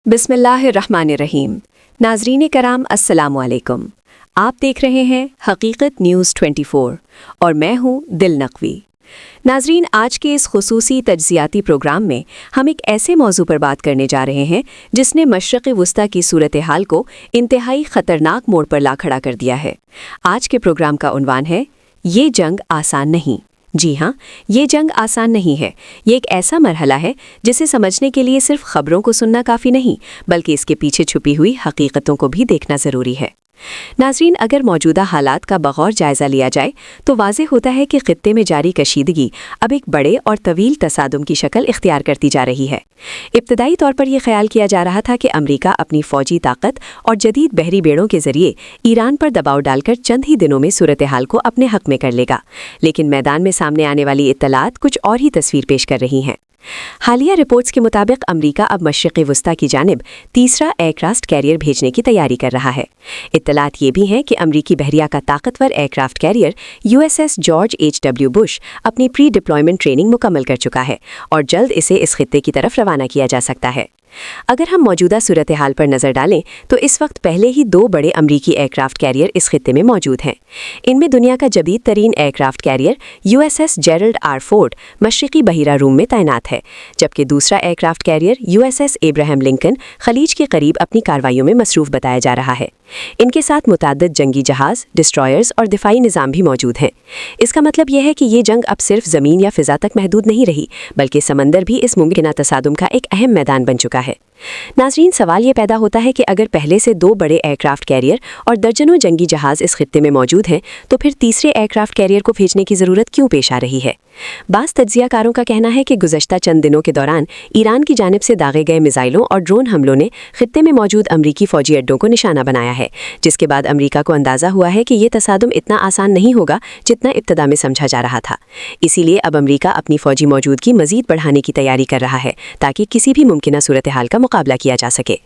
बिस्मिल्लाहिर्रहमानिर्रहीम। नाज़रीन कराम अस्सलामु अलैकुम। आप देख रहे हैं हकीकत न्यूज़ 24 और मैं हूं दिल नकवी। नाज़रीन, आज के इस खुसूसी तज्ज़ियाती प्रोग्राम में हम एक ऐसे मौजू पर बात करने जा रहे हैं जिसने मशरक़ वुस्ता की सूरत हाल को इंतहाई ख़तरनाक मोड़ पर ला खड़ा कर दिया है। आज के प्रोग्राम का उन्वान है ये जंग आसान नहीं। जी हाँ, ये जंग आसान नहीं है। ये एक ऐसा मरहला है जिसे समझने के लिए सिर्फ खबरों को सुनना काफ़ी नहीं, बल्कि इसके पीछे छुपी हुई हकीकतों को भी देखना ज़रूरी है। नाज़रीन, अगर मौजूदा हालात का बगौर जायज़ा लिया जाए तो वाज़ेह होता है कि ख़ित्ते में जारी कशीदगी अब एक बड़े और तवील तसादुम की शक्ल इख्तियार करती जा रही है। इब्तदाई तौर पर यह ख्याल किया जा रहा था कि अमरीका अपनी फ़ौजी ताकत और जदीद बहरी बेड़ों के ज़रिए ईरान पर दबाव डालकर चंद ही दिनों में सूरत हाल को अपने हक़ में कर लेगा, लेकिन मैदान में सामने आने वाली इत्तलात कुछ और ही तस्वीर पेश कर रही हैं। हालिया रिपोर्ट्स के मुताबिक अमरीका अब मशरिक़ वुस्ता की जानिब तीसरा एयरक्राफ्ट कैरियर भेजने की तैयारी कर रहा है। इत्तलात ये भी हैं कि अमरीकी बहरिया का ताकतवर aircraft carrier USS George H.W. Bush अपनी प्री डिप्लॉयमेंट ट्रेनिंग मुकम्मल कर चुका है और जल्द इसे इस खित्ते की तरफ रवाना किया जा सकता है। अगर हम मौजूदा सूरत हाल पर नज़र डालें तो इस वक्त पहले ही 2 बड़े अमरीकी एयरक्राफ्ट कैरियर इस खित्ते में मौजूद हैं। इनमें दुनिया का जदीद तरीन aircraft carrier USS Gerald R. Ford मशरिकी बहिरा रूम में तैनात है, जबकि दूसरा aircraft carrier USS Abraham Lincoln खलीज के करीब अपनी कार्रवाइयों में मसरूफ़ बताया जा रहा है। इनके साथ मुताद्दद जंगी जहाज़, डिस्ट्रॉयर्स और दिफाई निज़ाम भी मौजूद हैं। इसका मतलब यह है कि ये जंग अब सिर्फ ज़मीन या फ़िज़ा तक महदूद नहीं रही, बल्कि समंदर भी इस मुमकिना तसादुम का एक अहम मैदान बन चुका है। नाज़रीन, सवाल ये पैदा होता है कि अगर पहले से 2 बड़े एयरक्राफ्ट कैरियर और दर्जनों जंगी जहाज़ इस खित्ते में मौजूद हैं, तो फिर तीसरे एयरक्राफ्ट कैरियर को भेजने की ज़रूरत क्यों पेश आ रही है? बाज़ तज्ज़ियाकारों का कहना है कि गुज़श्ता चंद दिनों के दौरान ईरान की जानिब से दागे गए मिसाइलों और ड्रोन हमलों ने खित्ते में मौजूद अमरीकी फ़ौजी अड्डों को निशाना बनाया है, जिसके बाद अमरीका को अंदाज़ा हुआ है कि ये तसादुम इतना आसान नहीं होगा जितना इब्तदा में समझा जा रहा था। इसीलिए अब अमरीका अपनी फ़ौजी मौजूदगी मज़ीद बढ़ाने की तैयारी कर रहा है ताकि किसी भी मुमकिना सूरत हाल का मुकाबला किया जा सके।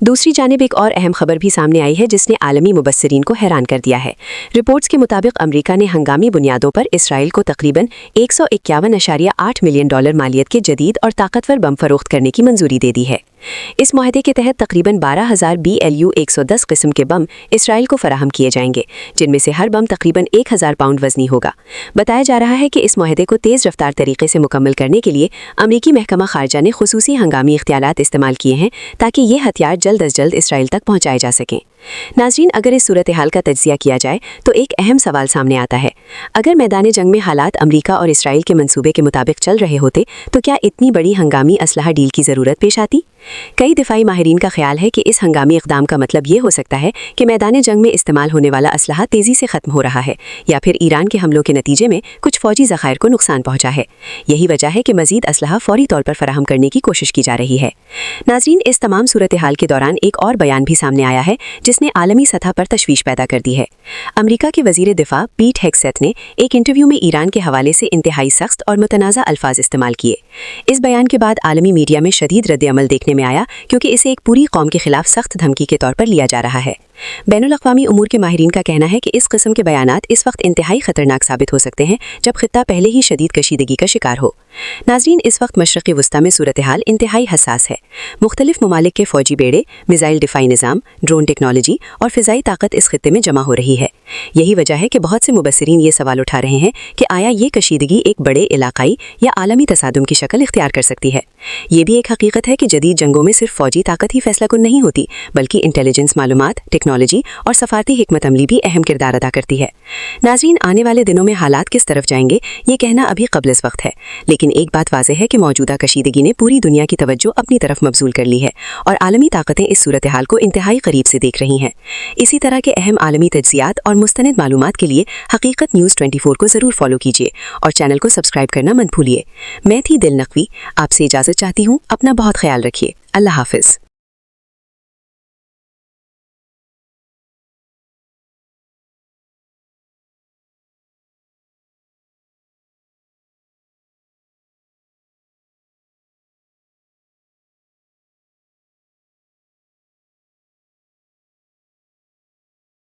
दूसरी जानिब एक और अहम खबर भी सामने आई है जिसने आलमी मुबस्सिरीन को हैरान कर दिया है। रिपोर्ट्स के मुताबिक अमरीका ने हंगामी बुनियादों पर इसराइल को तकरीबन $151.8 मिलियन मालियत के जदीद और ताकतवर बम फरोख्त करने की मंजूरी दे दी है। इस मुआहदे के तहत तकरीबन 12,000 BLU 110 किस्म के बम इसराइल को फराहम किए जाएंगे, जिनमें से हर बम तकरीबन 1,000 पाउंड वजनी होगा। बताया जा रहा है कि इस मुआहदे को तेज़ रफ्तार तरीके से मुकम्मल करने के लिए अमरीकी महकमा खारजा ने खुसूसी हंगामी इख्तियारात इस्तेमाल किए हैं ताकि ये हथियार जल्द अज जल्द इसराइल तक पहुँचाए जा सकें। नाज़रीन, अगर इस सूरत हाल का तज्ज़िया किया जाए तो एक अहम सवाल सामने आता है। अगर मैदान जंग में हालात अमरीका और इसराइल के मंसूबे के मुताबिक चल रहे होते तो क्या इतनी बड़ी हंगामी असलहा डील की ज़रूरत पेश आती? कई दिफाई माहिरीन का ख्याल है कि इस हंगामी इक़दाम का मतलब ये हो सकता है कि मैदान जंग में इस्तेमाल होने वाला असलहा तेज़ी से ख़त्म हो रहा है, या फिर ईरान के हमलों के नतीजे में कुछ फ़ौजी ज़खायर को नुकसान पहुँचा है। यही वजह है कि मज़ीद असलहा फ़ौरी तौर पर फराहम करने की कोशिश की जा रही है। नाज़रीन, इस तमाम सूरत हाल के दौरान एक और बयान भी सामने आया है जिसने आलमी सतह पर तशवीश पैदा कर दी है। अमरीका के वज़ीर दिफा पीट हेग्सेथ ने एक इंटरव्यू में ईरान के हवाले से इंतहाई सख्त और मुतनाज़ा अल्फाज इस्तेमाल किए। इस बयान के बाद आलमी मीडिया में शदीद रद्द-ए-अमल देखने में आया, क्योंकि इसे एक पूरी कौम के खिलाफ सख्त धमकी के तौर पर लिया जा रहा है। बैनुल-अक़वामी उमूर के माहिरीन का कहना है कि इस किस्म के बयानात इस वक्त इंतहाई ख़तरनाक साबित हो सकते हैं जब खित्ता पहले ही शदीद कशीदगी का शिकार हो। नाज़रीन, इस वक्त मशरिक़ वुस्ता में सूरत हाल इंतहाई हसास है। मुख्तलिफ ममालिक के फ़ौजी बेड़े, मिसाइल डिफाई निज़ाम, ड्रोन टेक्नोलॉजी और फ़िज़ाई ताकत इस खित्ते में जमा हो रही है। यही वजह है कि बहुत से मुबस्सिरीन ये सवाल उठा रहे हैं कि आया ये कशीदगी एक बड़े इलाकाई या आलमी तसादुम की शक्ल इख्तियार कर सकती है। ये भी एक हकीकत है कि जदीद जंगों में सिर्फ फ़ौजी ताकत ही फैसला कुन नहीं होती, बल्कि इंटेलिजेंस मालूमात, टेक्नोलॉजी और सफारती हिकमत अमली भी अहम किरदार अदा करती है। नाज़रीन, आने वाले दिनों में हालात किस तरफ जाएंगे ये कहना अभी क़ब्ल इस वक्त है, लेकिन एक बात वाज़ेह है कि मौजूदा कशीदगी ने पूरी दुनिया की तवज्जो अपनी तरफ मबजूल कर ली है और आलमी ताकतें इस सूरत हाल को इंतहाई करीब से देख रही हैं। इसी तरह के अहम आलमी तज्ज़ियात और मुस्तनिद मालूमात के लिए हकीकत न्यूज़ 24 को ज़रूर फॉलो कीजिए और चैनल को सब्सक्राइब करना मत भूलिए। मैं थी दिल नकवी, आपसे इजाज़त चाहती हूँ। अपना बहुत ख्याल रखिए। अल्लाह हाफ़िज़।